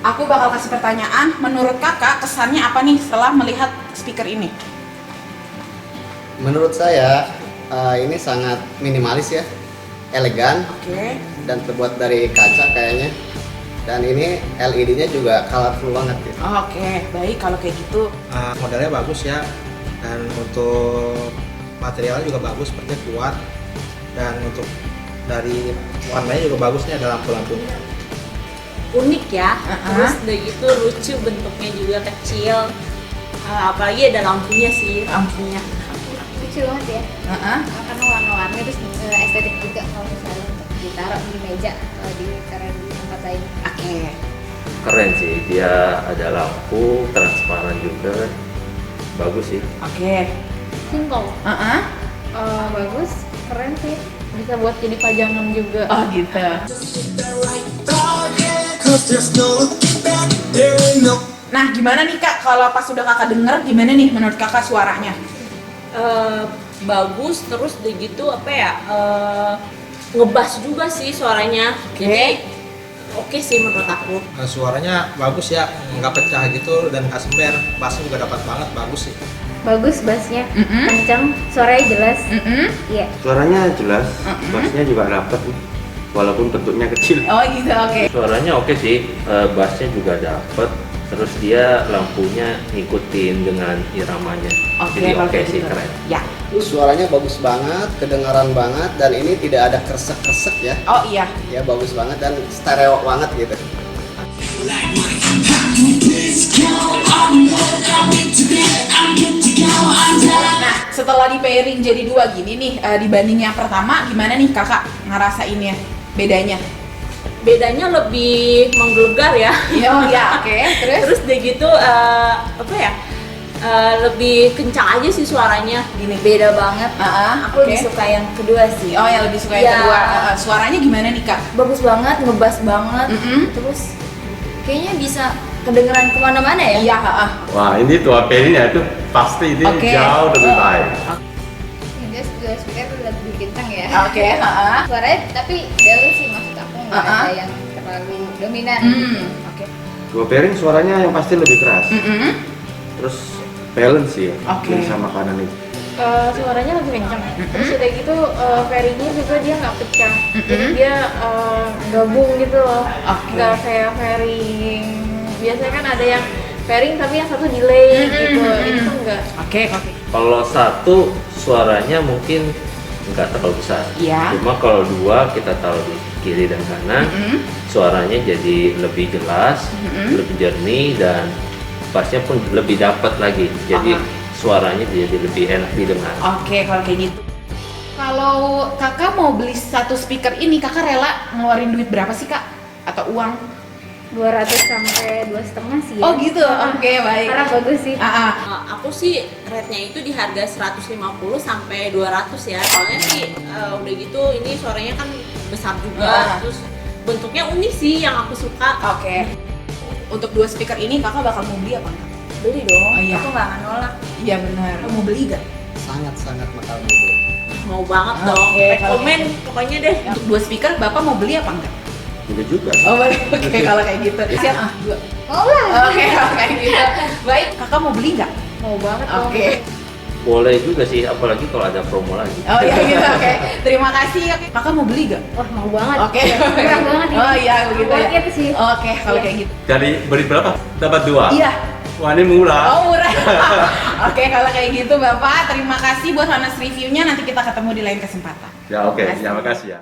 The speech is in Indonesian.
Aku bakal kasih pertanyaan. Menurut kakak kesannya apa nih setelah melihat speaker ini? Menurut saya ini sangat minimalis ya, elegan Oke. dan terbuat dari kaca kayaknya. Dan ini LED-nya juga colorful banget gitu. Oke, baik kalau kayak gitu. Modelnya bagus ya, dan untuk materialnya juga bagus, seperti kuat, dan untuk dari warnanya juga bagus nih, ada lampu-lampunya. Unik ya, terus udah gitu lucu, bentuknya juga kecil, apalagi ada lampunya sih. Lampunya. Lucu banget ya. Karena warna-warni terus estetik juga kalau misalnya untuk ditaruh di meja atau ditaruh di tempat lain. Oke. Keren sih, dia ada lampu transparan juga, bagus sih. Oke. Simple. Bagus, keren sih. Bisa buat jadi pajangan juga. Oh gitu. Nah, gimana nih kak? Kalau pas sudah kakak denger, gimana nih menurut kakak suaranya? Bagus, terus udah gitu apa ya, ngebas juga sih suaranya. Oke. Jadi oke sih menurut aku. Suaranya bagus ya, nggak pecah gitu dan nggak sember, bassnya juga dapat banget, bagus sih. Bagus bassnya, kencang, suaranya jelas. Iya. Suaranya jelas, bassnya juga dapet walaupun bentuknya kecil. Oh gitu, oke. Suaranya oke sih, bassnya juga dapet, terus dia lampunya ngikutin dengan iramanya. Jadi kalau oke kayak sih, gitu. keren. Ya. Suaranya bagus banget, kedengaran banget, dan ini tidak ada kresek-kresek ya. Oh iya. Ya bagus banget dan stereo banget gitu. Nah, setelah di pairing jadi dua gini nih, dibanding yang pertama, gimana nih kakak ngerasainnya? Bedanya? Bedanya lebih menggelegar ya. Oh iya, oke. Terus? Terus udah gitu apa ya? Lebih kencang aja sih suaranya. Gini. Beda banget. Aku lebih Oke. suka yang kedua sih. Oh, yang lebih suka yang Iya. kedua. Suaranya gimana nih kak? Bagus banget, ngebas banget. Terus kayaknya bisa kedengeran kemana-mana ya. Iya. Wah, ini tua pairingnya itu pasti ini Oke. jauh lebih baik. Dia dua speaker lebih kencang ya. Oke. Suaranya tapi balance sih, maksud aku nggak ada yang terlalu dominan. Oke. Dua pairing suaranya yang pasti lebih keras. Terus balance sih, Oke. kiri sama kanan itu. Suaranya lebih kencang. Terus udah gitu pairingnya juga dia nggak pecah. Jadi dia gabung gitu loh. Oke. Nggak kayak pairing. Biasanya kan ada yang pairing tapi yang satu delay gitu. Ini tuh enggak. Oke. Kalau satu suaranya mungkin nggak terlalu besar. Iya. Cuma kalau dua kita taruh di kiri dan kanan, suaranya jadi lebih jelas, lebih jernih, dan bassnya pun lebih dapat lagi. Jadi suaranya jadi lebih enak didengar. Oke, kalau kayak gitu. Kalau kakak mau beli satu speaker ini, kakak rela ngeluarin duit berapa sih kak? Atau uang? 200 sampai 2,5 sih ya. Oh gitu, oke baik. Karena bagus sih. Aku sih rate-nya itu di harga 150 sampai 200 ya. Soalnya sih udah gitu ini suaranya kan besar juga, terus bentuknya unik sih yang aku suka. Oke. Untuk dua speaker ini kakak bakal mau beli apa enggak? Beli dong. Oh, iya. Aku nggak akan nolak. Iya benar. Mau beli gak? Sangat-sangat bakal mobil. Mau banget dong. Oke, kalau Rekomen pokoknya deh. Untuk dua speaker bapak mau beli apa enggak? Juga juga. Oh baik, oke kalau kayak gitu. Siap. Dua. Mau lah. Oke, kalau kayak gitu. Baik, kakak mau beli nggak? Mau banget dong. Oke. Boleh juga sih, apalagi kalau ada promo lagi. Oh iya gitu, oke. Terima kasih. Oke. Kakak mau beli nggak? Wah, mau banget. Oke. Murah banget ini. Oh iya begitu ya. Worth it sih. Oke, kalau Iya. kayak gitu. Dari beli berapa? Dapat dua. Iya. Wah, ini murah. Oh murah. Oke, kalau kayak gitu Bapak, terima kasih buat honest reviewnya. Nanti kita ketemu di lain kesempatan. Ya oke, Terima kasih. terima kasih ya.